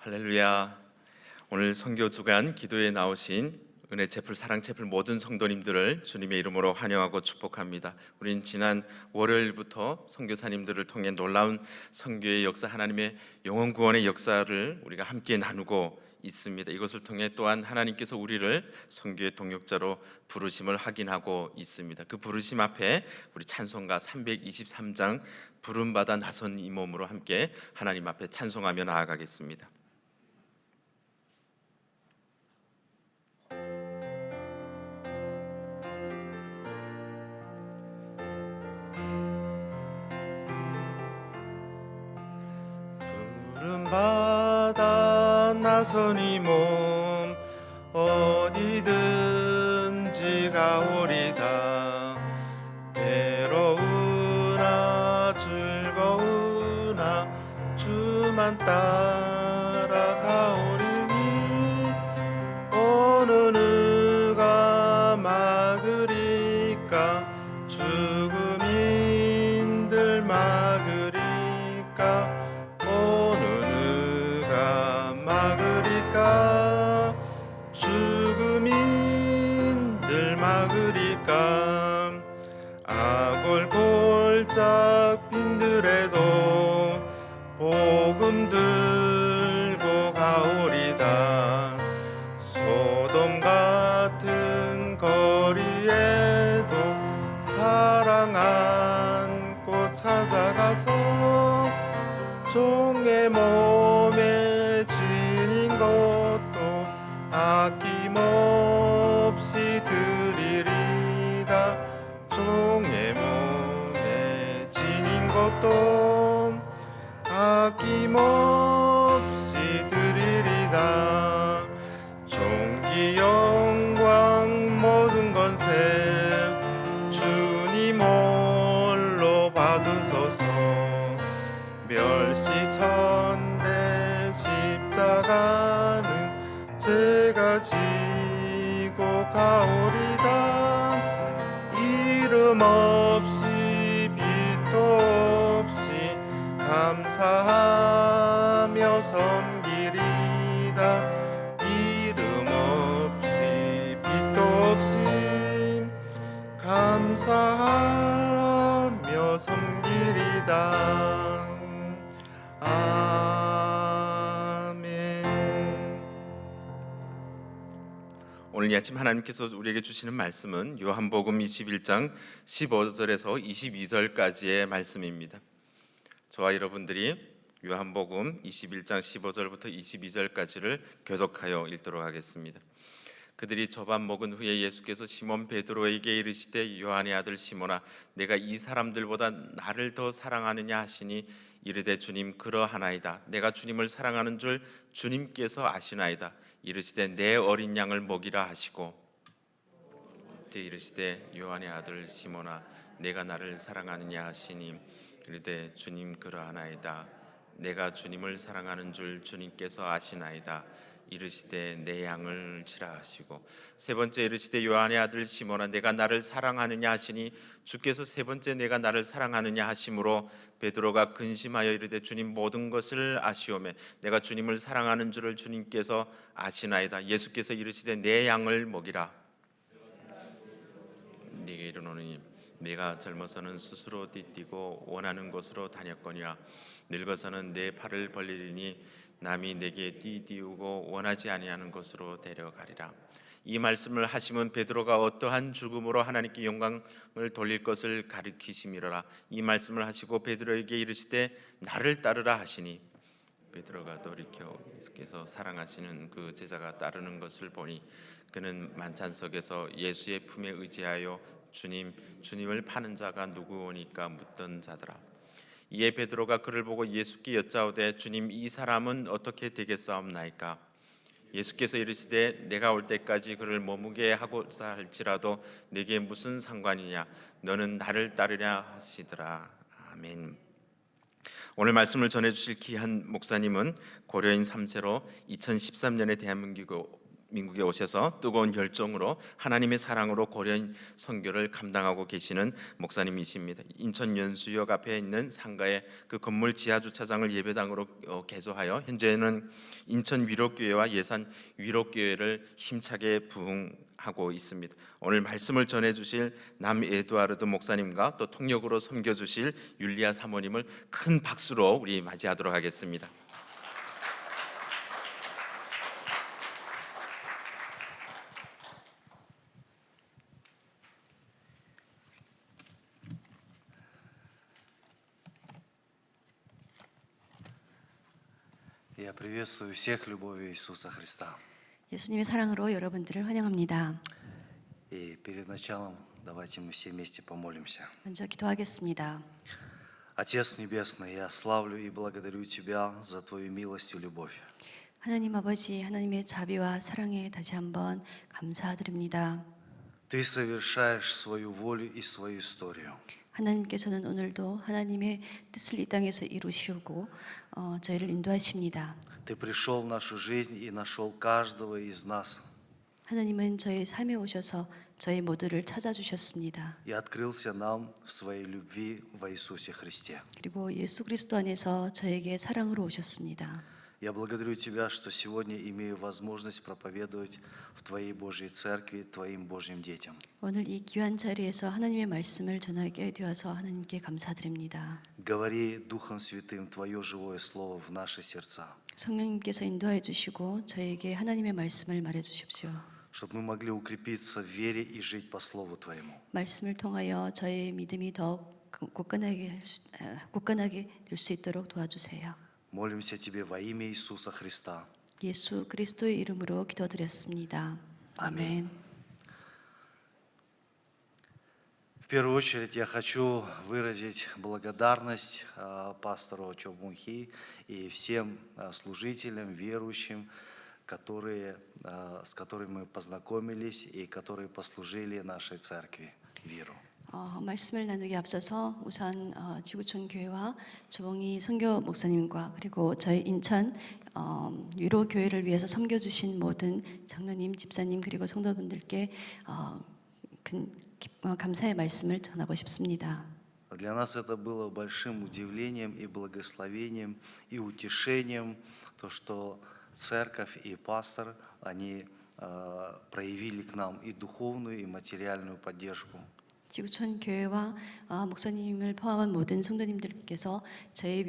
할렐루야. 오늘 선교 주간 기도에 나오신 은혜 채플 사랑 채플 모든 성도님들을 주님의 이름으로 환영하고 축복합니다. 우린 지난 월요일부터 선교사님들을 통해 놀라운 선교의 역사, 하나님의 영혼 구원의 역사를 우리가 함께 나누고 있습니다. 이것을 통해 또한 하나님께서 우리를 선교의 동역자로 부르심을 확인하고 있습니다. 그 부르심 앞에 우리 찬송가 323장 부름받아 나선 이 몸으로 함께 하나님 앞에 찬송하며 나아가겠습니다. 부름받아 나선 이 몸 어디든지 가오리다. 괴로우나 즐거우나 주만 따라가오리니 어느 누가 막으리까 죽음인들 막으리까 막으리까 죽음인들 막으리까 악을 골짝 빈들에도 복음 들고 가오리다. 소돔 같은 거리에도 사랑 안고 찾아가서 종의 몸에 지닌 것도 아낌없이 드리리다. 종의 몸에 지닌 것도 아낌없이 드리리다. 존귀 영광 모든 권세 주님 홀로 받으소서. 멸시천대 십자가는 제가 지고 가오리다. 이름 없이 빛도 없이 감사하며 섬기리다. 이름 없이 빛도 없이 감사하며 섬기리다. 아멘. 오늘 이 아침 하나님께서 우리에게 주시는 말씀은 요한복음 21장 15절에서 22절까지의 말씀입니다. 저와 여러분들이 요한복음 21장 15절부터 22절까지를 교독하여 읽도록 하겠습니다. 그들이 저밥 먹은 후에 예수께서 시몬 베드로에게 이르시되 요한의 아들 시몬아, 내가 이 사람들보다 나를 더 사랑하느냐 하시니 이르되 주님 그러하나이다. 내가 주님을 사랑하는 줄 주님께서 아시나이다. 이르시되 내 어린 양을 먹이라 하시고 이르시되 요한의 아들 시몬아, 내가 나를 사랑하느냐 하시니 이르되 주님 그러하나이다. 내가 주님을 사랑하는 줄 주님께서 아시나이다. 이르시되 내 양을 치라 하시고 세 번째 이르시되 요한의 아들 시몬아, 내가 나를 사랑하느냐 하시니 주께서 세 번째 내가 나를 사랑하느냐 하심으로 베드로가 근심하여 이르되 주님 모든 것을 아시오매 내가 주님을 사랑하는 줄을 주님께서 아시나이다. 예수께서 이르시되 내 양을 먹이라. 네게 이르노니 내가 젊어서는 스스로 띠뛰고 원하는 곳으로 다녔거니와 늙어서는 내 팔을 벌리리니 남이 내게 띠띠우고 원하지 아니하는 곳으로 데려가리라. 이 말씀을 하시면 베드로가 어떠한 죽음으로 하나님께 영광을 돌릴 것을 가리키심이로라. 이 말씀을 하시고 베드로에게 이르시되 나를 따르라 하시니 베드로가 돌이켜 예수께서 사랑하시는 그 제자가 따르는 것을 보니 그는 만찬석에서 예수의 품에 의지하여 주님을 파는 자가 누구오니까 묻던 자더라. 이에 베드로가 그를 보고 예수께 여짜오되 주님 이 사람은 어떻게 되겠사옵나이까? 예수께서 이르시되 내가 올 때까지 그를 머무게 하고자 할지라도 내게 무슨 상관이냐? 너는 나를 따르냐 하시더라. 아멘. 오늘 말씀을 전해주실 귀한 목사님은 고려인 3세로 2013년에 민국에 오셔서 뜨거운 열정으로 하나님의 사랑으로 고려인 선교를 감당하고 계시는 목사님이십니다. 인천 연수역 앞에 있는 상가의 그 건물 지하 주차장을 예배당으로 개조하여 현재는 인천 위로교회와 예산 위로교회를 힘차게 부흥하고 있습니다. 오늘 말씀을 전해주실 남 에두아르드 목사님과 또 통역으로 섬겨주실 율리아 사모님을 큰 박수로 우리 맞이하도록 하겠습니다. Я приветствую всех любовью Иисуса Христа. 예수님의 사랑으로 여러분들을 환영합니다. И перед началом давайте мы все вместе помолимся. 먼저 기도하겠습니다. Отец Небесный, я славлю и благодарю Тебя за Твою милость и любовь. 하나님 아버지, 하나님의 자비와 사랑에 다시 한번 감사드립니다. Ты совершаешь свою волю и свою историю. 하나님께서는 오늘도 하나님의 뜻을 이 땅에서 이루시고 저희를 인도하십니다. Ты пришел в нашу жизнь и нашел каждого из нас. 하나님은 저희 삶에 오셔서 저희 모두를 찾아주셨습니다. И открылся нам в своей любви во Иисусе Христе. 그리고 예수 그리스도 안에서 저에게 사랑으로 오셨습니다. Я благодарю Тебя, что сегодня имею возможность проповедовать в Твоей Божьей Церкви Твоим Божьим детям. 오늘 이 귀한 자리에서 하나님의 말씀을 전하게 되어서 하나님께 감사드립니다. Говори Духом Святым Твое живое Слово в наши сердца, 성령님께서 인도해 주시고 저에게 하나님의 말씀을 말해 주십시오. чтобы мы могли укрепиться в вере и жить по Слову Твоему. 말씀을 통하여 저의 믿음이 더 굳건하게 될 수 있도록 도와주세요. Молимся Тебе во имя Иисуса Христа. 예수 그리스도의 이름으로 기도드렸습니다. 아멘. В первую очередь я хочу выразить благодарность пастору Чобунхи и всем служителям, верующим, с которыми мы познакомились и которые послужили нашей церкви веру. 말씀을 나누기 앞서서 우선 지구촌 교회와 조봉희 선교 목사님과 그리고 저희 인천 위로 교회를 위해서 섬겨주신 모든 장로님, 집사님 그리고 성도분들께 감사의 말씀을 전하고 싶습니다. Для нас это было большим удивлением и благословением и утешением, то, что церковь и пастор, они проявили к нам и духовную, и материальную поддержку. 지구촌 교회와 목사님을 포함한 모든 성도님들께서 저희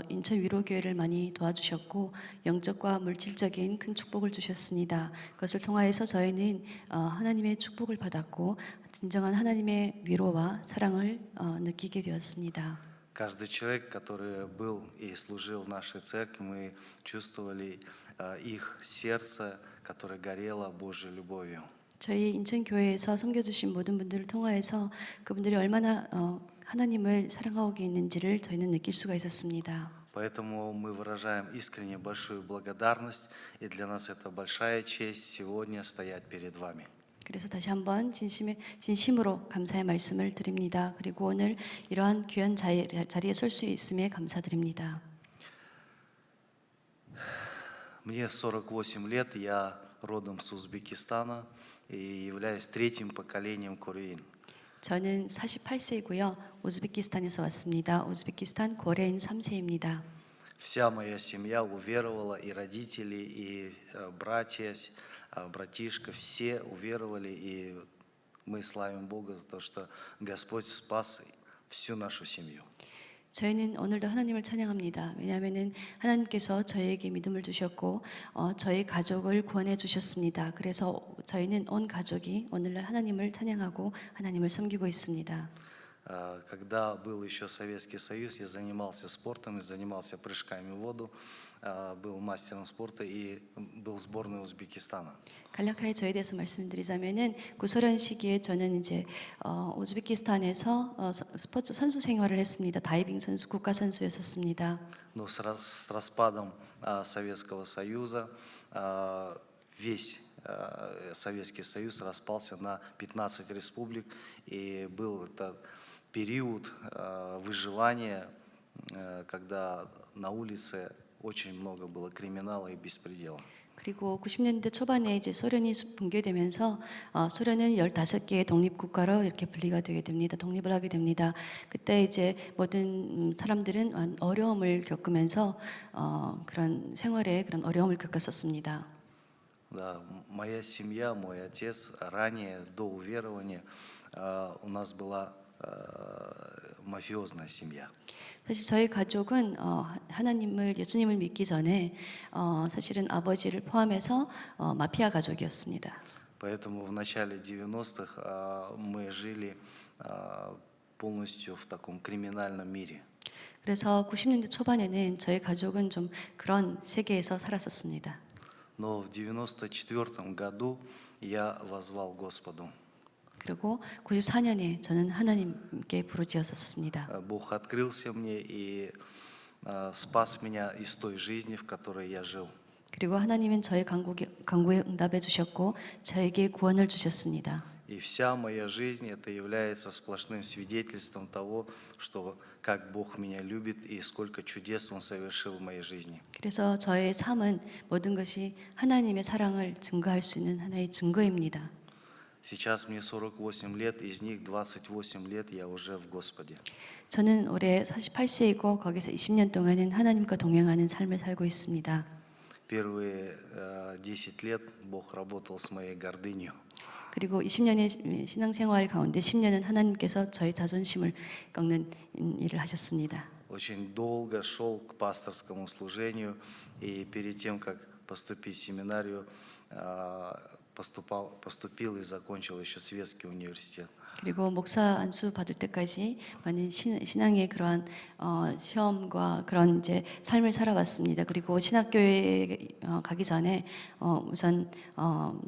인천 위로 교회를 많이 도와주셨고 영적과 물질적인 큰 축복을 주셨습니다. 그것을 통하여서 저희는 하나님의 축복을 받았고 진정한 하나님의 위로와 사랑을 느끼게 되었습니다. Каждый человек, который был и служил в нашей церкви, мы чувствовали их сердце, которое горело Божьей любовью. 저희 인천 교회에서 섬겨주신 모든 분들을 통하여서 그분들이 얼마나 하나님을 사랑하고 있는지를 저희는 느낄 수가 있었습니다. Поэтому мы выражаем искренне большую благодарность, и для нас это большая честь сегодня стоять перед вами. 그래서 다시 한번 진심으로 감사의 말씀을 드립니다. 그리고 오늘 이러한 귀한 자리에 설 수 있음에 감사드립니다. Мне 48 лет, я родом с Узбекистана и являюсь третьим поколением кореин. 저는 48세이고요. 우즈베키스탄에서 왔습니다. 우즈베키스탄 고레인 3세입니다. Вся моя семья уверовала, и родители, и братья, братишка, все уверовали, и мы славим Бога за то, что Господь спас всю нашу семью. 저희는 오늘도 하나님을 찬양합니다. 왜냐하면은 하나님께서 저희에게 믿음을 주셨고 저희 가족을 구원해 주셨습니다. 그래서 저희는 온 가족이 오늘날 하나님을 찬양하고 하나님을 섬기고 있습니다. Когда был еще Советский Союз, я занимался спортом и занимался прыжками в воду, был мастером спорта и был в сборной Узбекистана. 간략하게 저에 대해서 말씀드리자면은 구소련 시기에 저는 이제 우즈베키스탄에서 스포츠 선수 생활을 했습니다. 다이빙 선수, 국가 선수였었습니다. Но с распадом Советского Союза весь Советский Союз распался на 15 республик, и был это период выживания, когда на улице очень много было криминала и беспредела. 그리고 90년대 초반에 이제 소련이 붕괴되면서 소련은 15개의 독립국가로 이렇게 분리가 되게 됩니다. 독립을 하게 됩니다. 그때 이제 모든 사람들은 어려움을 겪으면서 그런 생활에 그런 어려움을 겪었었습니다. Да, моя семья, мой отец ранее, до уверования, у нас была мафиозная семья. 사실 저희 가족은 하나님을 예수님을 믿기 전에 사실은 아버지를 포함해서 마피아 가족이었습니다. Поэтому в начале 90-х мы жили полностью в таком криминальном мире. 그래서 90년대 초반에는 저희 가족은 좀 그런 세계에서 살았었습니다. Но в 94 году я воззвал Господу. 그리고 94년에 저는 하나님께 부르짖었습니다. Бог открылся мне и спас меня из той жизни, в которой я жил. 그리고 하나님은 저의 간구에 응답해 주셨고 저에게 구원을 주셨습니다. И вся моя жизнь это является сплошным свидетельством того, что как Бог меня любит и сколько чудес Он совершил в моей жизни. 그래서 저의 삶은 모든 것이 하나님의 사랑을 증거할 수 있는 하나의 증거입니다. Сейчас мне 48 лет, из них 28 лет я уже в Господе. 저는 올해 48세이고 거기서 20년 동안은 하나님과 동행하는 삶을 살고 있습니다. Первые 10 лет Бог работал с моей гордыней. 그리고 20년의 신앙생활 가운데 10년은 하나님께서 저의 자존심을 꺾는 일을 하셨습니다. Очень долго шел к пасторскому служению, и перед тем, как поступить в семинарию, поступил и закончил еще светский университет. 그리고 목사 안수 받을 때까지 많은 신앙의 그러한 시험과 그런 이제 삶을 살아왔습니다. 그리고 신학교에 가기 전에 우선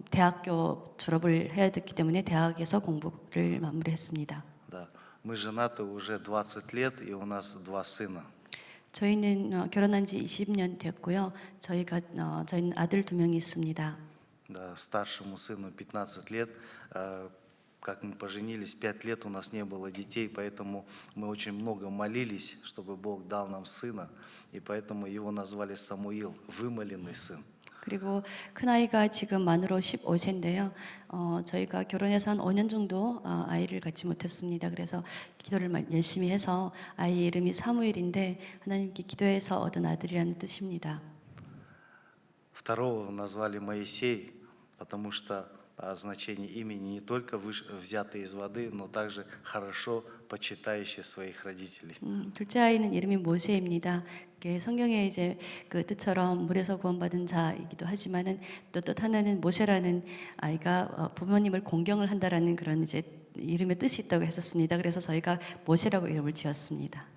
대학교 졸업을 해야 됐기 때문에 대학에서 공부를 마무리했습니다. Да. Мы женаты уже 20 лет, и у нас 2 сына. 저희는 결혼한 지 20년 됐고요. 저희는 아들 2명이 있습니다. Да, старшему сыну 15 лет. Как мы поженились, 5 лет у нас не было детей, поэтому мы очень много молились, чтобы Бог дал нам сына, и поэтому его назвали Самуил, вымоленный сын. 그리고 큰아이가 지금 만으로 15세인데요. 저희가 결혼해서 한 5년 정도 아이를 갖지 못했습니다. 그래서 기도를 열심히 해서 아이 이름이 사무엘인데 하나님께 기도해서 얻은 아들이라는 뜻입니다. Второго назвали Моисей, потому что значение имени не только взято из воды, но также хорошо почитающий своих родителей. 둘째 아이는 이름이 모세입니다. 성경에 이제 그 뜻처럼 물에서 구원받은 자이기도 하지만은 또 하나는 모세라는 아이가 부모님을 공경을 한다라는 그런 이제 이름의 뜻이 있다고 했었습니다. 그래서 저희가 모세라고 이름을 지었습니다.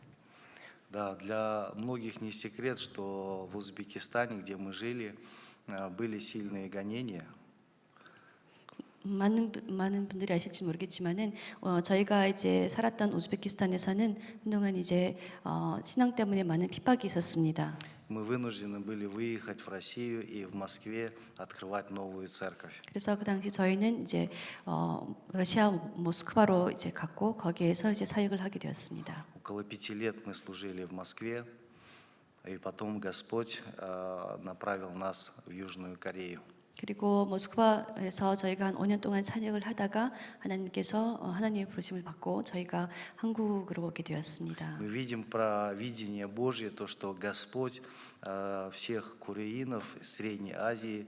Да, для многих не секрет, что в Узбекистане, где мы жили, были сильные гонения. 많은 분들이 아실지 모르겠지만은 저희가 이제 살았던 우즈베키스탄에서는 한동안 이제 신앙 때문에 많은 핍박이 있었습니다. Мы вынуждены были выехать в Россию и в Москве открывать новую церковь. 그래서 그 당시 저희는 이제 러시아 모스크바로 이제 갔고 거기에서 이제 사역을 하게 되었습니다. Около 5 лет мы служили в Москве, и потом Господь направил нас в Южную Корею. 그리고 모스크바에서 저희가 한 5년 동안 사역을 하다가 하나님께서 하나님의 부르심을 받고 저희가 한국으로 오게 되었습니다. Мы видим провидение Божье, то, что Господь всех кореинов Средней Азии,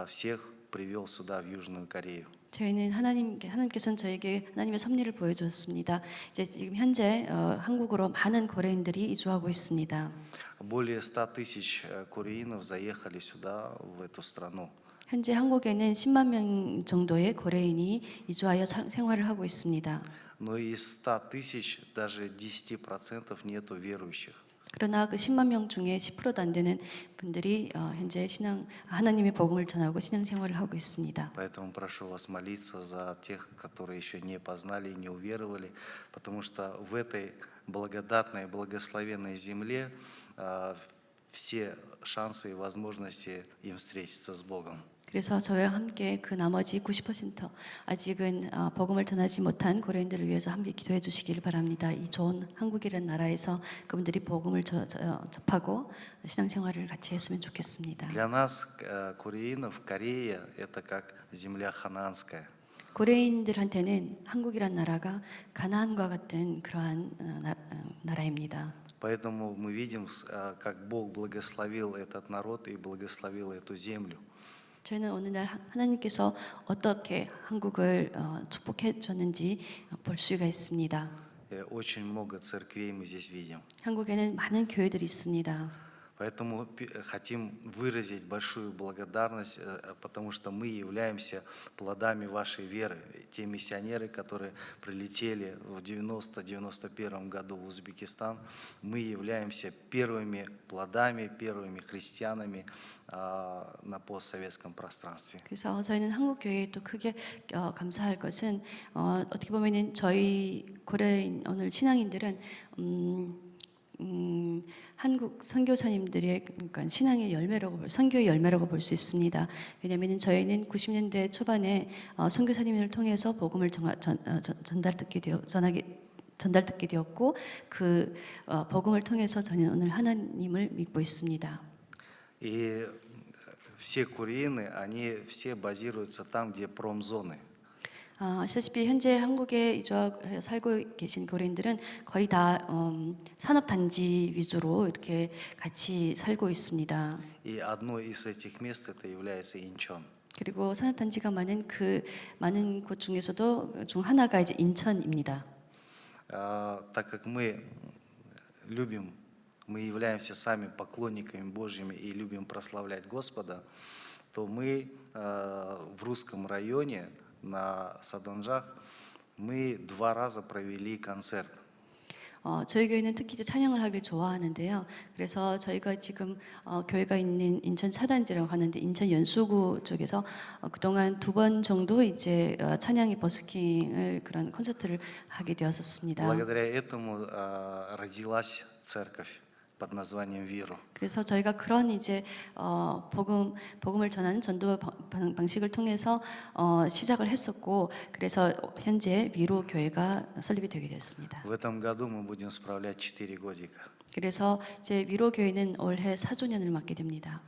всех привел сюда, в Южную Корею. 저희는 하나님께서는 저에게 하나님의 섭리를 보여주었습니다. 이제 지금 현재 한국으로 많은 코리아인들이 이주하고 있습니다. Более 100 тысяч кореинов заехали сюда, в эту страну. 현재 한국에는 10만 명 정도의 코리아인이 이주하여 생활을 하고 있습니다. Но из 100 тысяч даже 10% нету верующих. 그러나 그 10만 명 중에 10%도 안 되는 분들이 현재 하나님의 복음을 전하고 신앙생활을 하고 있습니다. Поэтому прошу вас молиться за тех, которые еще не познали и не уверовали, потому что в этой благодатной, благословенной земле все шансы и возможности им встретиться с Богом. 그래서 저와 함께 그 나머지 90% 아직은 복음을 전하지 못한 고려인들을 위해서 함께 기도해 주시기를 바랍니다. 이 좋은 한국이라는 나라에서 그분들이 복음을 접하고 신앙생활을 같이 했으면 좋겠습니다. Для нас, кореинов, Корея – это как земля ханаанская. 고려인들한테는 한국이란 나라가 가나안과 같은 그러한 나라입니다. Поэтому мы видим, как Бог благословил этот народ и благословил эту землю. 저희는 오늘날 하나님께서 어떻게 한국을 축복해 줬는지 볼 수가 있습니다. Очень много церквей мы здесь видим. 한국에는 많은 교회들이 있습니다. Поэтому хотим выразить большую благодарность, потому что мы являемся плодами вашей веры. Те миссионеры, которые прилетели в 90-91 году в Узбекистан, мы являемся первыми плодами, первыми христианами на постсоветском пространстве. 그래서 저희는 한국 교회에 또 크게 감사할 것은 어떻게 보면은 저희 고려인 오늘 신앙인들은 한국 선교사님들의 그러니까 신앙의 열매라고 선교의 열매라고 볼 수 있습니다. 왜냐하면 저희는 90년대 초반에 선교사님을 통해서 복음을 전달듣게 되었고 그 복음을 통해서 저는 오늘 하나님을 믿고 있습니다. И все кореины, они все базируются там, где промзоны. 아시다시피 현재 한국에 살고 계신 고려인들은 거의 다 산업단지 위주로 이렇게 같이 살고 있습니다. И одно из этих мест это является Инчон. 그리고 산업단지가 많은 곳 중에서도 중 하나가 이제 인천입니다. Так как мы являемся сами поклонниками Божьими и любим прославлять Господа, то мы в русском районе на Саданжах мы 2 раза провели концерт. 저희 교회는 특히 이제 찬양을 하길 좋아하는데요. 그래서 저희가 지금 교회가 있는 인천 차단지라고 하는데 인천 연수구 쪽에서 그동안 2번 정도 이제 찬양의 버스킹을 그런 콘서트를 하게 되었었습니다. Благодаря этому родилась церковь под названием Виру. 그래서 저희가 그런 이제 복음을 전하는 전도 방식을 통해서 시작을 했었고 그래서 현재 미로 교회가 설립이 되게 됐습니다. В этом году мы будем справлять 4 годика. 그래서 이제 미로 교회는 올해 4주년을 맞게 됩니다.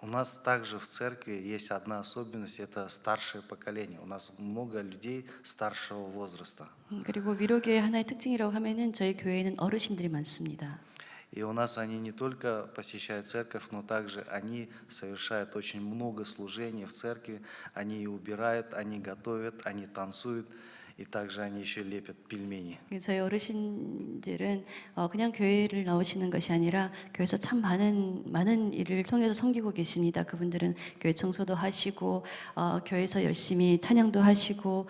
У нас также в церкви есть одна особенность, это старшее поколение. У нас много людей старшего возраста. 그리고 미로 교회 하나의 특징이라고 하면은 저희 교회는 어르신들이 많습니다. И у нас они не только посещают церковь, но также они совершают очень много служений в церкви. Они и убирают, они готовят, они танцуют. И также они еще лепят пельмени. 저희 어르신들은 그냥 교회를 나오시는 것이 아니라 교회에서 참 많은 일을 통해서 섬기고 계십니다. 그분들은 교회 청소도 하시고 교회에서 열심히 찬양도 하시고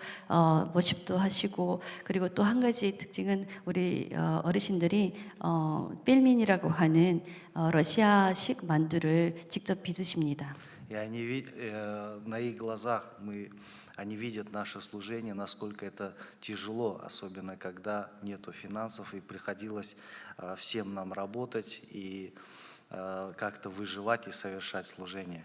워십도 하시고 그리고 또 한 가지 특징은 우리 어르신들이 뺄민이라고 하는 러시아식 만두를 직접 빚으십니다. И они на их глазах они видят наше служение, насколько это тяжело, особенно когда нету финансов, и приходилось всем нам работать и как-то выживать и совершать служение.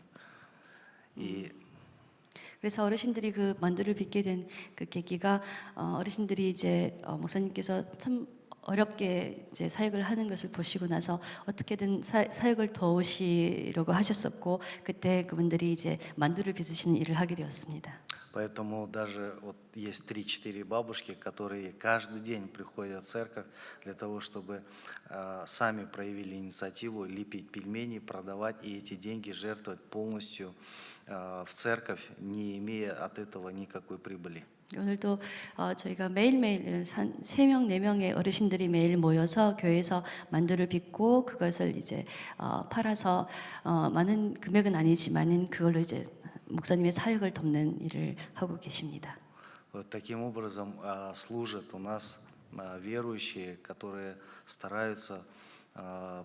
그래서 어르신들이 그 만두를 빚게 된 그 계기가 어르신들이 이제 목사님께서 참 어렵게 이제 사역을 하는 것을 보시고 나서 어떻게든 사역을 도우시려고 하셨었고 그때 그분들이 이제 만두를 빚으시는 일을 하게 되었습니다. Поэтому даже вот есть 3-4 бабушки, которые каждый день приходят в церковь для того, чтобы сами проявили инициативу лепить пельмени, продавать и эти деньги жертвовать полностью в церковь, не имея от этого никакой прибыли. 오늘도 저희가 매일매일 3명, 4명의 어르신들이 매일 모여서 교회에서 만두를 빚고 그것을 이제 팔아서 많은 금액은 아니지만은 그걸로 이제 목사님의 사역을 돕는 일을 하고 계십니다. Вот таким образом служат у нас верующие, которые стараются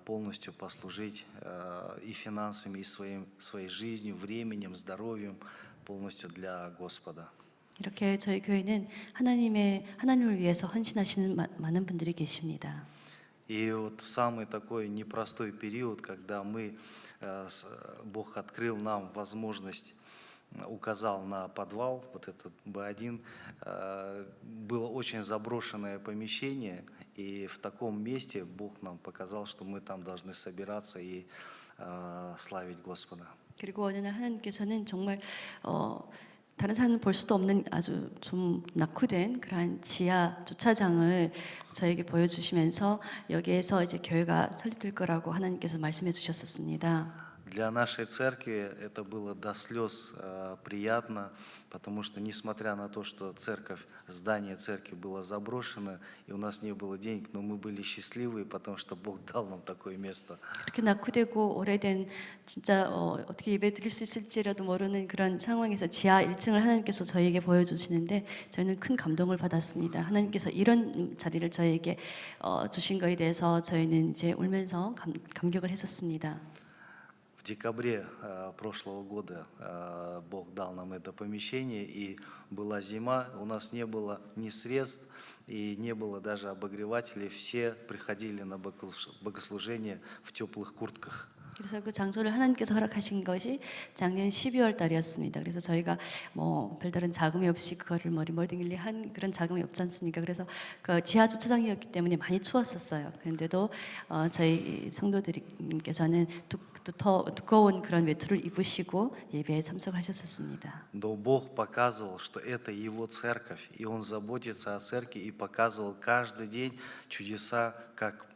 полностью послужить и финансами, и своей жизнью, временем, здоровьем полностью для Господа. 이렇게 저희 교회는 하나님을 위해서 헌신하시는 많은 분들이 계십니다. И вот в самый такой непростой период, когда Бог открыл нам возможность, указал на подвал, вот этот Б1, было очень заброшенное помещение, и в таком месте Бог нам показал, что мы там должны собираться и славить Господа. 그리고 어느 날 하나님께서는 정말 다른 사람은 볼 수도 없는 아주 좀 낙후된 그러한 지하 주차장을 저에게 보여주시면서 여기에서 이제 교회가 설립될 거라고 하나님께서 말씀해 주셨었습니다. Для нашей церкви это было до слез приятно, потому что несмотря на то, что здание церкви было заброшено, и у нас не было денег, но мы были счастливы, потому что Бог дал нам такое место. 그렇게 낙후되고 오래된 진짜 어떻게 예배 드릴 수 있을지라도 모르는 그런 상황에서 지하 1층을 하나님께서 저희에게 보여주시는데 저희는 큰 감동을 받았습니다. 하나님께서 이런 자리를 저희에게 주신 거에 대해서 저희는 이제 울면서 감격을 했었습니다. В декабре прошлого года Бог дал нам это помещение, и была зима, у нас не было ни средств, и не было даже обогревателей, все приходили на богослужение в теплых куртках. 그래서 그 장소를 하나님께서 허락하신 것이 작년 12월 달이었습니다. 그래서 저희가 뭐 별다른 자금이 없이 그거를 리모델링을 한 그런 자금이 없지 않습니까? 그래서 그 지하 주차장이었기 때문에 많이 추웠었어요. 그런데도 저희 성도들께서는 두꺼운 그런 외투를 입으시고 예배에 참석하셨었습니다. Но Бог показывал, что это Его церковь, и Он заботится о церкви, и показывал каждый день чудеса, как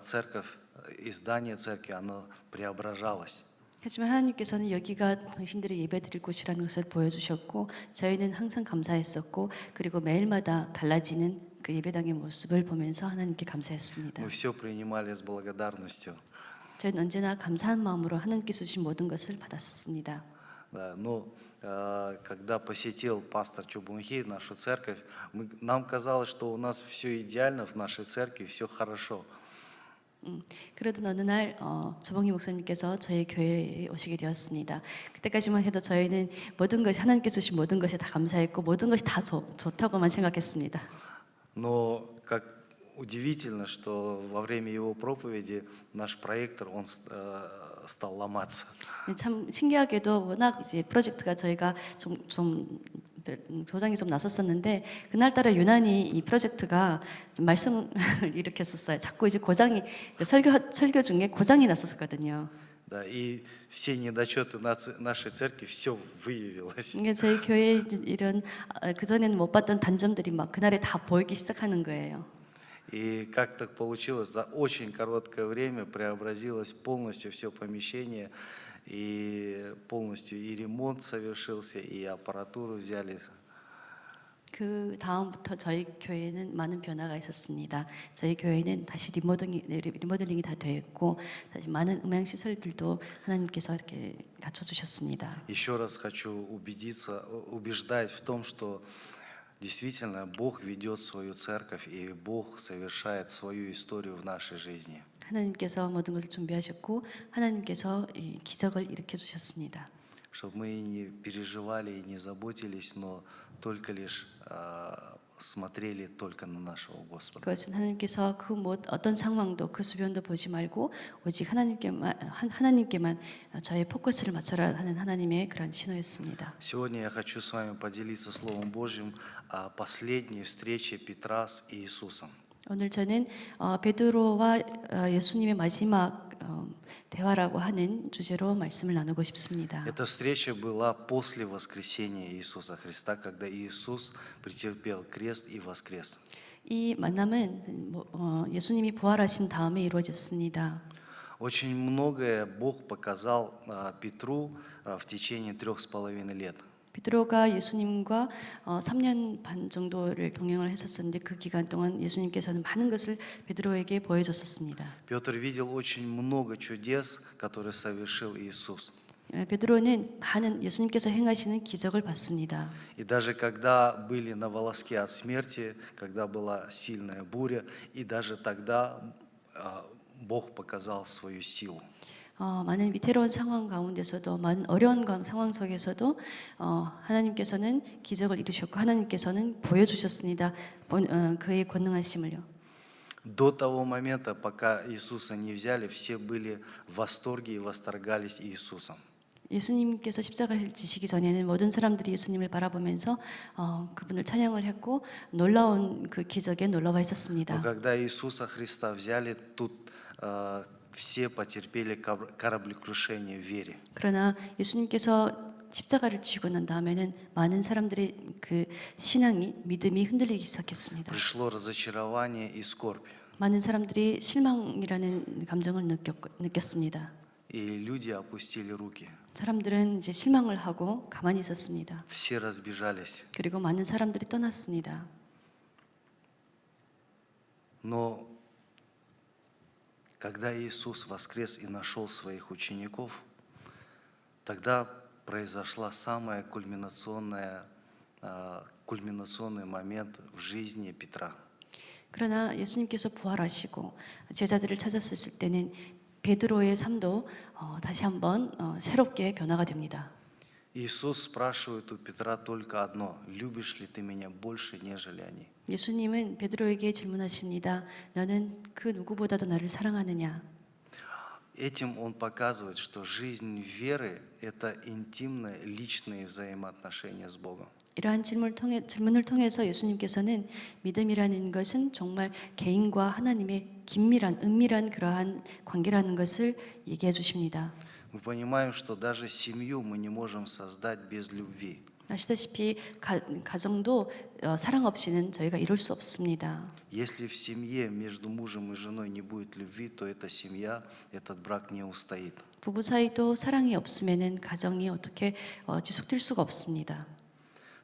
церковь, и здание церкви, оно преображалось. 하지만 하나님께서는 여기가 당신들의 예배드릴 곳이라는 것을 보여주셨고 저희는 항상 감사했었고 그리고 매일마다 달라지는 그 예배당의 모습을 보면서 하나님께 감사했습니다. Мы все принимали с благодарностью. 저희는 언제나 감사한 마음으로 하나님께서 주신 모든 것을 받았었습니다. Да, но когда посетил пастор Чубунхи нашу церковь, нам казалось, что у нас все идеально в нашей церкви, все хорошо. 그러던 어느 날 조봉희 목사님께서 저희 교회에 오시게 되었습니다. 그때까지만 해도 저희는 모든 것이 하나님께서 주신 모든 것에 다 감사했고 모든 것이 다 좋다고만 생각했습니다. Но как удивительно, что во время его проповеди наш проектор он стал ломаться. 참 신기하게도 워낙 이제 프로젝트가 저희가 좀 도장이 좀 났었었는데 그날따라 유난히 이 프로젝트가 좀 말썽을 일으켰었어요. 자꾸 이제 고장이 설교 중에 고장이 났었거든요. Да, и все недочеты нашей церкви все выявилось. 이게 저희 교회에 이런 그전에는 못 봤던 단점들이 막 그날에 다 보이기 시작하는 거예요. И как так получилось, за очень короткое время преобразилось полностью все помещение, и полностью и ремонт совершился, и аппаратуру взяли. 그 다음부터 저희 교회는 많은 변화가 있었습니다. 저희 교회는 다시 리모델링이 다 되었고 다시 많은 음향 시설들도 하나님께서 이렇게 갖춰 주셨습니다. Еще раз хочу убеждать в том, что действительно Бог ведет свою церковь, и Бог совершает свою историю в нашей жизни. 하나님께서 모든 것을 준비하셨고 하나님께서 이 기적을 일으켜 주셨습니다. Чтобы мы не переживали и не заботились, но только лишь смотрели только на нашего Господа. 그것은 하나님께서 어떤 상황도 그 주변도 보지 말고 오직 하나님께만 저의 포커스를 맞춰라 하는 하나님의 그런 신호였습니다. Сегодня я хочу с вами поделиться Словом Божьим о последней встрече Петра с Иисусом. 오늘 저는 베드로와 예수님의 마지막 대화라고 하는 주제로 말씀을 나누고 싶습니다. Эта встреча была после воскресения Иисуса Христа, когда Иисус претерпел крест и воскрес. 이 만남은 예수님이 부활하신 다음에 이루어졌습니다. Очень многое Бог показал Петру в течение 3,5 лет. 베드로가 예수님과 3년 반 정도를 동행을 했었는데 그 기간 동안 예수님께서는 많은 것을 베드로에게 보여줬었습니다. Петр видел очень много чудес, которые совершил Иисус. 베드로는 많은 예수님께서 행하시는 기적을 봤습니다. И даже когда были на волоске от смерти, когда была сильная буря, и даже тогда Бог показал свою силу. 많은 위태로운 상황 가운데서도 많은 어려운 상황 속에서도 하나님께서는 기적을 이루셨고 하나님께서는 보여주셨습니다. 그의 권능하심을요. До того момента, пока Иисуса не взяли, все были в восторге и восторгались Иисусом. 예수님께서 십자가를 지시기 전에는 모든 사람들이 예수님을 바라보면서 그분을 찬양을 했고 놀라운 그 기적에 놀라워 Но 있었습니다. когда Иисуса Христа взяли, тут все потерпели кораблекрушение в вере. 그러나 예수님께서 십자가를 지고 난 다음에는 많은 사람들의 그 신앙이 믿음이 흔들리기 시작했습니다. Пришло разочарование и скорбь. 많은 사람들이 실망이라는 감정을 느꼈습니다. И люди опустили руки. 사람들은 이제 실망을 하고 가만히 있었습니다. Все разбежались. 그리고 많은 사람들이 떠났습니다. Но когда Иисус воскрес и нашел своих учеников, тогда произошла самая кульминационный момент в жизни Петра. 그러나 예수님께서 부활하시고 제자들을 찾았을 때는 베드로의 삶도 다시 한번 새롭게 변화가 됩니다. Иисус спрашивает у Петра только одно: «Любишь ли ты меня больше, нежели они?» 예수님은 베드로에게 질문하십니다. 너는 그 누구보다도 나를 사랑하느냐? Этим он показывает, что жизнь веры – это интимные, личные взаимоотношения с Богом. 이러한 질문을 통해서 예수님께서는 믿음이라는 것은 정말 개인과 하나님의 긴밀한, 은밀한 그러한 관계라는 것을 얘기해 주십니다. Мы понимаем, что даже семью мы не можем создать без любви. 아시다시피 가정도 사랑 없이는 저희가 이룰 수 없습니다. Если в семье между мужем и женой не будет любви, то эта семья, этот брак не устоит. 부부 사이도 사랑이 없으면은 가정이 어떻게 지속될 수가 없습니다.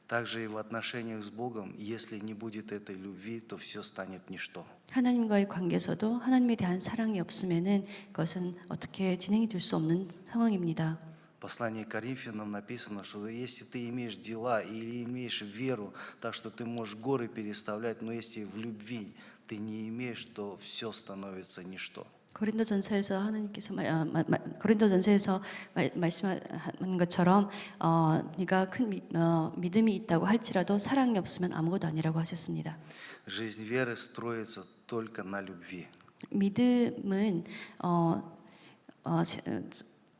Также и в отношениях с Богом, если не будет этой любви, то все станет ничто. 하나님과의 관계에서도 하나님에 대한 사랑이 없으면은 그것은 어떻게 진행이 될 수 없는 상황입니다. В послании к Коринфянам написано, что если ты имеешь дела или имеешь веру, так что ты можешь горы переставлять, но если в любви ты не имеешь, то все становится ничто. 고린도전서에서 하나님께서 고린도전서에서 말씀한 것처럼 네가 큰 믿음이 있다고 할지라도 사랑이 없으면 아무것도 아니라고 하셨습니다. Жизнь веры строится только на любви. 믿음은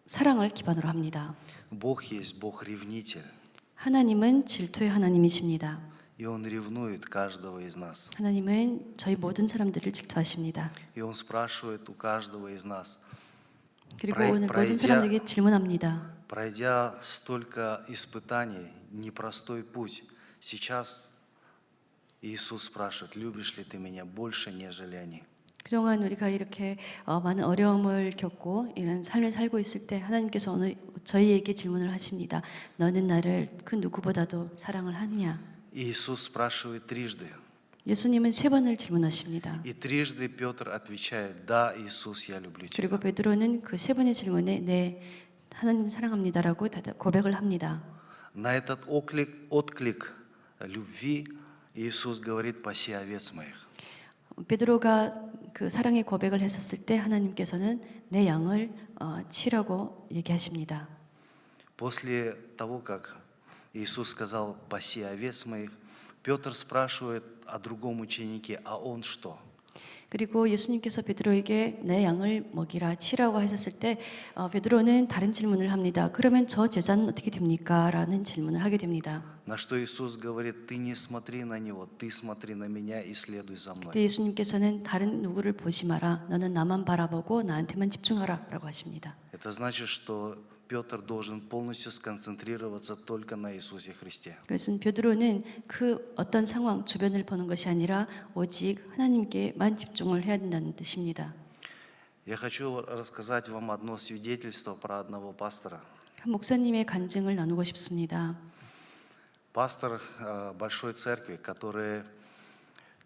사랑을 기반으로 합니다. Бог есть Бог ревнитель, 하나님은 질투의 하나님이십니다. и Он ревнует каждого из нас. 하나님은 저희 모든 사람들을 질투하십니다. И Он спрашивает у каждого из нас, 그리고 오늘 모든 사람들에게 질문합니다. пройдя столько испытаний, непростой путь, сейчас Иисус спрашивает: любишь ли ты меня больше, нежели они? 그동안 우리가 이렇게 많은 어려움을 겪고 이런 삶을 살고 있을 때 하나님께서 오늘 저희에게 질문을 하십니다. 너는 나를 그 누구보다도 사랑을 하느냐? Иисус спрашивает трижды. 예수님은 세 번을 질문하십니다. И трижды Петр отвечает: да, Иисус, я люблю тебя. 그리고 베드로는 그 세 번의 질문에 네, 하나님 사랑합니다라고 고백을 합니다. На этот отклик любви Иисус говорит: паси овец моих. 베드로가 그 사랑의 고백을 했었을 때 하나님께서는 내 양을 치라고 얘기하십니다. После того, как Иисус сказал: паси овец моих, Петр спрашивает о другом ученике: а он что? 그리고 예수님께서 베드로에게 내 양을 먹이라 치라고 하셨을 때 베드로는 다른 질문을 합니다. 그러면 저 제자는 어떻게 됩니까? 라는 질문을 하게 됩니다. На что Иисус говорит: ты не смотри на него, ты смотри на меня и следуй за мной. 그때 예수님께서는 다른 누구를 보지 마라. 너는 나만 바라보고 나한테만 집중하라 라고 하십니다. Это значит, что Петр должен полностью сконцентрироваться только на Иисусе Христе. 그것은 베드로는 그 어떤 상황 주변을 보는 것이 아니라 오직 하나님께만 집중을 해야 된다는 뜻입니다. Я хочу рассказать вам одно свидетельство про одного пастора. 한 목사님의 간증을 나누고 싶습니다. Пастор большой церкви,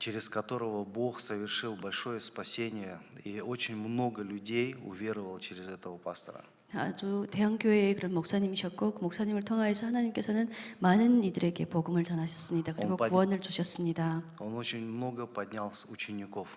через которого Бог совершил большое спасение, и очень много людей уверовало через этого пастора. 아주 대형 교회의 그런 목사님이셨고 그 목사님을 통하여서 하나님께서는 많은 이들에게 복음을 전하셨습니다. 그리고 구원을 주셨습니다. Он очень много поднял учеников.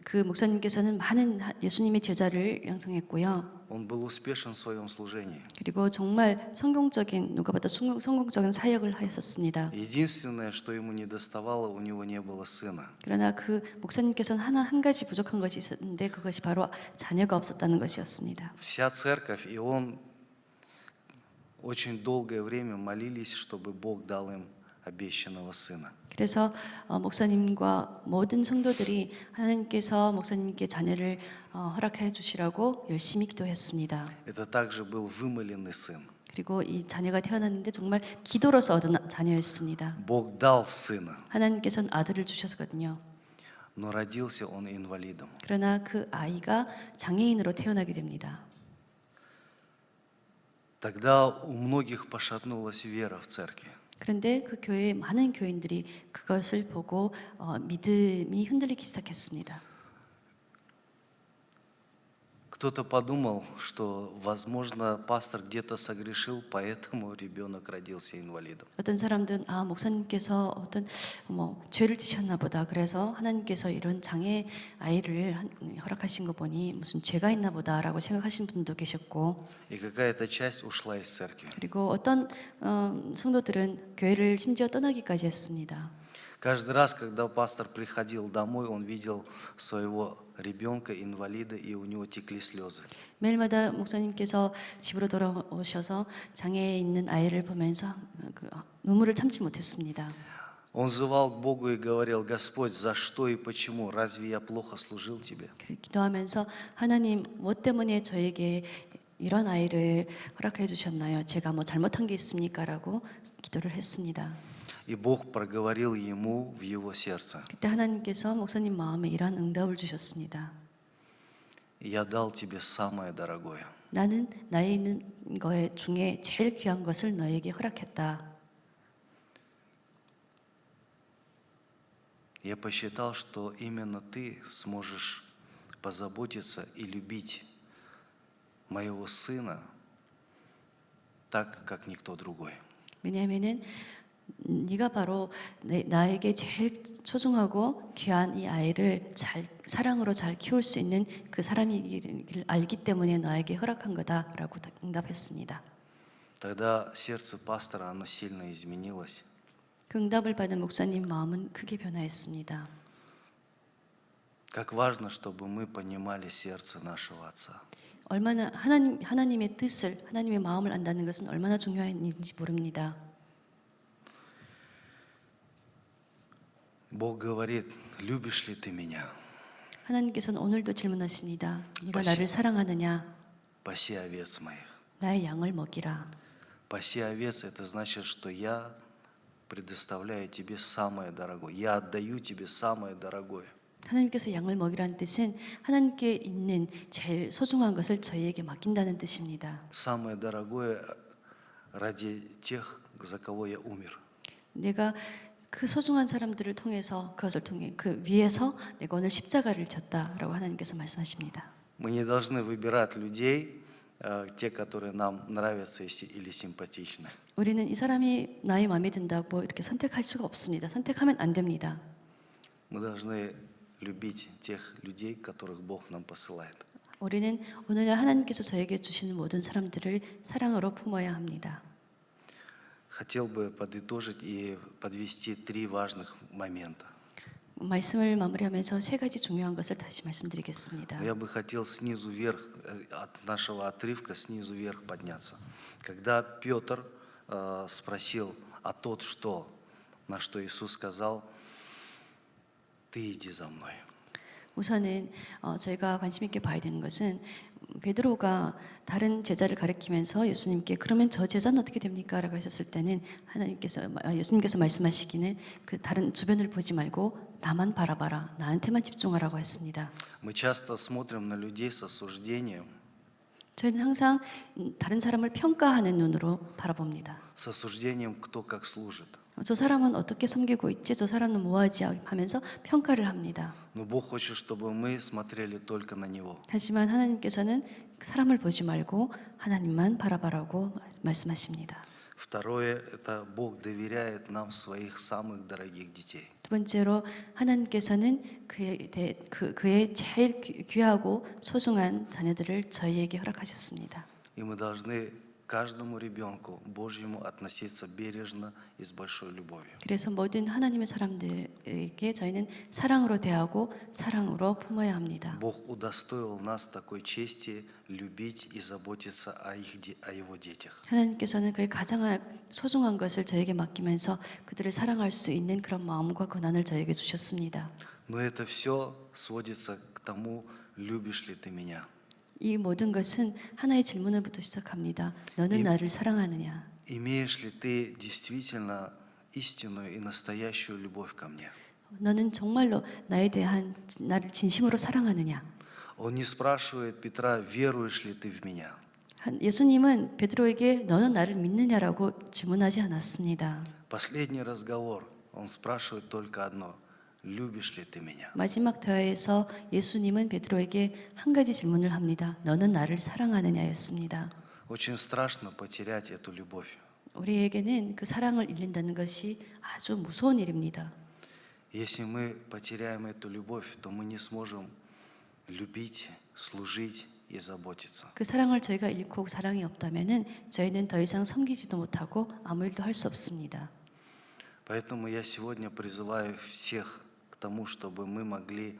그 목사님께서는 많은 예수님의 제자를 양성했고요. Он был успешен в своем служении. 그리고 정말 성공적인 누가보다 성공적인 사역을 하였었습니다. Единственное, что ему не доставало, у него не было сына. 그러나 그 목사님께서는 한 가지 부족한 것이 있었는데 그것이 바로 자녀가 없었다는 것이었습니다. Вся церковь и он очень долгое время молились, чтобы Бог дал им обещанного сына. 그래서 목사님과 모든 성도들이 하나님께서 목사님께 자녀를 허락해 주시라고 열심히 기도했습니다. Это также был вымоленный сын. 그리고 이 자녀가 태어났는데 정말 기도로서 얻은 자녀였습니다. Бог дал сына, 하나님께서는 아들을 주셨거든요. но родился он инвалидом. 그러나 그 아이가 장애인으로 태어나게 됩니다. Тогда у многих пошатнулась вера в церкви. 그런데 그 교회의 많은 교인들이 그것을 보고 믿음이 흔들리기 시작했습니다. Кто-то подумал, что, возможно, пастор где-то согрешил, поэтому ребенок родился инвалидом. 어떤 사람들은 목사님께서 어떤 죄를 지셨나 보다. 그래서 하나님께서 이런 장애 아이를 허락하신 거 보니 무슨 죄가 있나 보다라고 생각하신 분도 계셨고, И какая-то часть ушла из церкви. 그리고 어떤 성도들은 교회를 심지어 떠나기까지 했습니다. Каждый раз, когда пастор приходил домой, он видел своего ребенка инвалида, и у него текли слезы. 매일마다 목사님께서 집으로 돌아오셔서 장애에 있는 아이를 보면서 눈물을 참지 못했습니다. Он взывал к Богу и говорил: Господь, за что и почему? Разве я плохо служил тебе? 기도하면서 하나님, 뭐 때문에 저에게 이런 아이를 허락해 주셨나요? 제가 뭐 잘못한 게 있습니까? 라고 기도를 했습니다. И Бог проговорил ему в его сердце: 그때 하나님께서 목사님 마음에 이러한 응답을 주셨습니다. Я дал тебе самое дорогое. 나는 나에 있는 것 중에 제일 귀한 것을 너에게 허락했다. Я посчитал, что именно ты сможешь позаботиться и любить моего сына так, как никто другой. 왜냐하면은 네가 바로 나에게 제일 소중하고 귀한 이 아이를 잘 사랑으로 잘 키울 수 있는 그 사람이기를 알기 때문에 너에게 허락한 거다라고 응답했습니다. Тогда сердце пастора, оно сильно изменилось. 그 응답을 받은 목사님 마음은 크게 변화했습니다. Как важно, чтобы мы понимали сердце нашего Отца. 얼마나 하나님의 뜻을, 하나님의 마음을 안다는 것은 얼마나 중요한지 모릅니다. Бог говорит: любишь ли ты меня? 하나님께서는 오늘도 질문하십니다. 네가 다시. 나를 사랑하느냐? Паси овец моих. 나의 양을 먹이라. Паси овец — это значит, что я предоставляю тебе самое дорогое. Я отдаю тебе самое дорогое. 하나님께서 양을 먹이라는 뜻은 하나님께 있는 제일 소중한 것을 저희에게 맡긴다는 뜻입니다. Самое дорогое ради тех, за кого я умер. 내가 그 소중한 사람들을 통해서 그것을 통해 그 위에서 내가 오늘 십자가를 졌다라고 하나님께서 말씀하십니다. Мы не должны выбирать людей, те, которые нам нравятся или симпатичны. 우리는 이 사람이 나의 마음에 든다고 이렇게 선택할 수가 없습니다. 선택하면 안 됩니다. Мы должны любить тех людей, которых Бог нам посылает. 우리는 오늘날 하나님께서 저에게 주시는 모든 사람들을 사랑으로 품어야 합니다. Хотел бы подытожить и подвести 3 важных момента. 말씀을 마무리하면서 3가지 중요한 것을 다시 말씀드리겠습니다. Я бы хотел снизу вверх, от нашего отрывка снизу вверх подняться. Когда Петр спросил: а тот что? На что Иисус сказал: ты иди за мной. 우선은 저희가 관심 있게 봐야 되는 것은 베드로가 다른 제자를 가리키면서 예수님께 그러면 저 제자는 어떻게 됩니까? 라고 하셨을 때는 예수님께서 말씀하시기는 그 다른 주변을 보지 말고 나만 바라봐라. 나한테만 집중하라고 했습니다. Мы часто смотрим на людей с осуждением, 저희는 항상 다른 사람을 평가하는 눈으로 바라봅니다. с осуждением, кто как служит. 저 사람은 어떻게 섬기고 있지? 저 사람은 뭐하지? 하면서 평가를 합니다. Но Бог хочет, чтобы мы смотрели только на Него. 하지만 하나님께서는 사람을 보지 말고 하나님만 바라봐라고 말씀하십니다. Второе – это Бог доверяет нам своих самых дорогих детей. 두 번째로 하나님께서는 그의 제일 귀하고 소중한 자녀들을 저희에게 허락하셨습니다. И мы должны к каждому ребенку Божьему относиться бережно и с большой любовью. 그래서 모든 하나님의 사람들에게 저희는 사랑으로 대하고 사랑으로 품어야 합니다. Бог удостоил нас такой чести любить и заботиться о Его детях. 하나님께서는 그의 가장 소중한 것을 저에게 맡기면서 그들을 사랑할 수 있는 그런 마음과 권한을 저에게 주셨습니다. Но это все сводится к тому, любишь ли ты меня. 이 모든 것은 하나의 질문을부터 시작합니다. 너는 나를 사랑하느냐? Имеешь ли ты действительно истинную и настоящую любовь ко мне? 너는 정말로 나를 진심으로 사랑하느냐? Он не спрашивает Петра, веруешь ли ты в меня? 예수님은 베드로에게 너는 나를 믿느냐라고 질문하지 않았습니다. Последний разговор, он спрашивает только одно, любишь ли ты меня? 마지막 대화에서 예수님은 베드로에게 한 가지 질문을 합니다. 너는 나를 사랑하느냐였습니다. Очень страшно потерять эту любовь. 우리에게는 그 사랑을 잃는다는 것이 아주 무서운 일입니다. Если мы потеряем эту любовь, то мы не сможем любить, служить и заботиться. 그 사랑을 저희가 잃고 사랑이 없다면은 저희는 더 이상 섬기지도 못하고 아무 일도 할 수 없습니다. Поэтому я сегодня призываю всех к тому, чтобы мы могли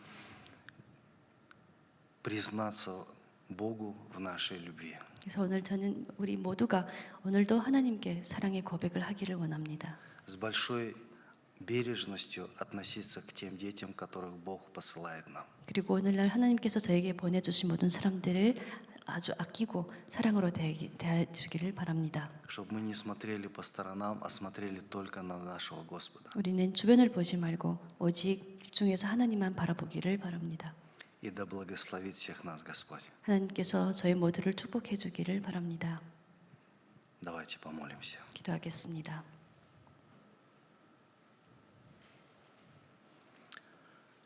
признаться Богу в нашей любви. 그래서 오늘 저는 우리 모두가 오늘도 하나님께 사랑의 고백을 하기를 원합니다. С большой бережностью относиться к тем детям, которых Бог посылает нам. 그리고 오늘날 하나님께서 저에게 보내주신 모든 사람들을 아주 아끼고 사랑으로 대해주기를 바랍니다. Чтобы мы не смотрели по сторонам, а смотрели только на нашего Господа. 우리는 주변을 보지 말고 오직 집중해서 하나님만 바라보기를 바랍니다. И да благословит всех нас Господь. 하나님께서 저희 모두를 축복해 주기를 바랍니다. Давайте помолимся. 기도하겠습니다.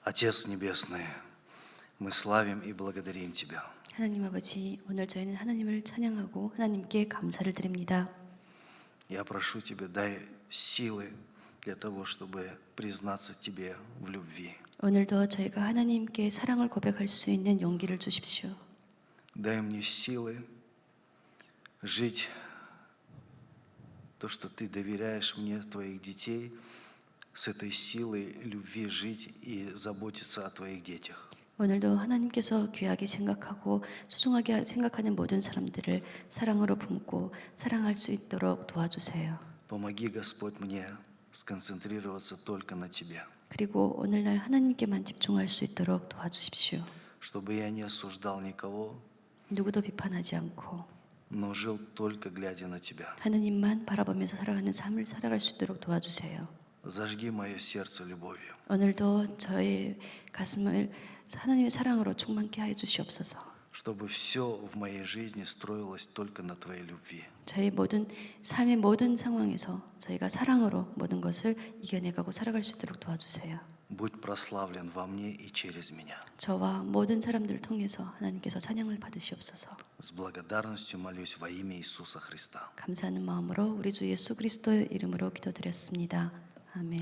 Отец Небесный, мы славим и благодарим Тебя. 하나님 아버지, 오늘 저희는 하나님을 찬양하고 하나님께 감사를 드립니다. Я прошу Тебя, дай силы для того, чтобы признаться Тебе в любви. 오늘도 저희가 하나님께 사랑을 고백할 수 있는 용기를 주십시오. Дай мне силы жить то, что Ты доверяешь мне, Твоих детей, с этой силой любви жить и заботиться о Твоих детях. 오늘도 하나님께서 귀하게 생각하고 소중하게 생각하는 모든 사람들을 사랑으로 품고 사랑할 수 있도록 도와주세요. Помоги, Господь, мне сконцентрироваться только на Тебе, 그리고 오늘날 하나님께만 집중할 수 있도록 도와주십시오. чтобы я не осуждал никого, 누구도 비판하지 않고 но жил только глядя на Тебя. 하나님만 바라보면서 살아가는 삶을 살아갈 수 있도록 도와주세요. Зажги мое сердце любовью, 오늘도 저의 가슴을 하나님의 사랑으로 충만케 하여 주시옵소서. чтобы все в моей жизни строилось только на Твоей любви. 저희 모든 삶의 모든 상황에서 저희가 사랑으로 모든 것을 이겨내가고 살아갈 수 있도록 도와주세요. Будь прославлен во мне и через меня. 저와 모든 사람들을 통해서 하나님께서 찬양을 받으시옵소서. С благодарностью молюсь во имя Иисуса Христа. 감사하는 마음으로 우리 주 예수 그리스도의 이름으로 기도드렸습니다. 아멘.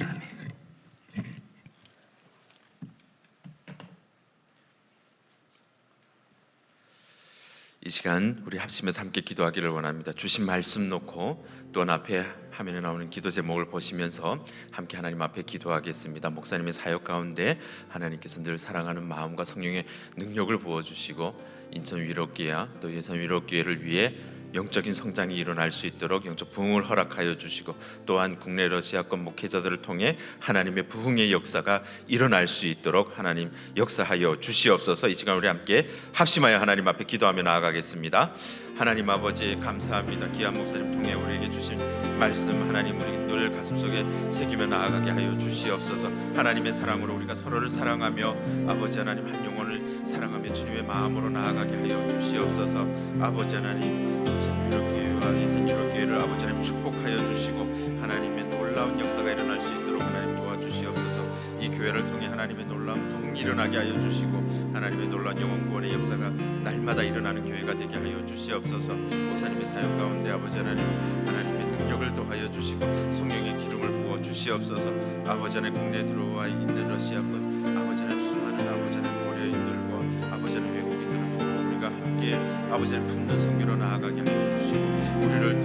이 시간 우리 합심해서 함께 기도하기를 원합니다. 주신 말씀 놓고 또 앞에 화면에 나오는 기도 제목을 보시면서 함께 하나님 앞에 기도하겠습니다. 목사님의 사역 가운데 하나님께서 늘 사랑하는 마음과 성령의 능력을 부어주시고 인천 위로교회와 또 예산 위로교회를 위해 영적인 성장이 일어날 수 있도록 영적 부흥을 허락하여 주시고 또한 국내 러시아권 목회자들을 통해 하나님의 부흥의 역사가 일어날 수 있도록 하나님 역사하여 주시옵소서. 이 시간 우리 함께 합심하여 하나님 앞에 기도하며 나아가겠습니다. 하나님 아버지 감사합니다. 귀한 목사님 통해 우리에게 주신 말씀 하나님 우리 늘 가슴속에 새기며 나아가게 하여 주시옵소서. 하나님의 사랑으로 우리가 서로를 사랑하며 아버지 하나님 한 영혼을 사랑하며 주님의 마음으로 나아가게 하여 주시옵소서. 아버지 하나님 인천유로교회와 예산유로교회를 아버지 하나님 축복하여 주시고 하나님의 놀라운 역사가 일어날 수 있도록 하나님 도와주시옵소서. 이 교회를 통해 하나님의 놀라운 부흥이 일어나게 하여 주시고 하나님의 놀라운 영혼 구원의 역사가 날마다 일어나는 교회가 되게 하여 주시옵소서. 목사님의 사역 가운데 아버지 하나님의 능력을 더하여 주시고 성령의 기름을 부어 주시옵소서. 아버지 하나님 국내에 들어와 있는 러시아권 아버지 하나님 수많은 아버지 하나님 고려인들과 아버지 하나님 외국인들을 보고 우리가 함께 아버지 하나님 품는 성교로 나아가게 하여 주시고 우리를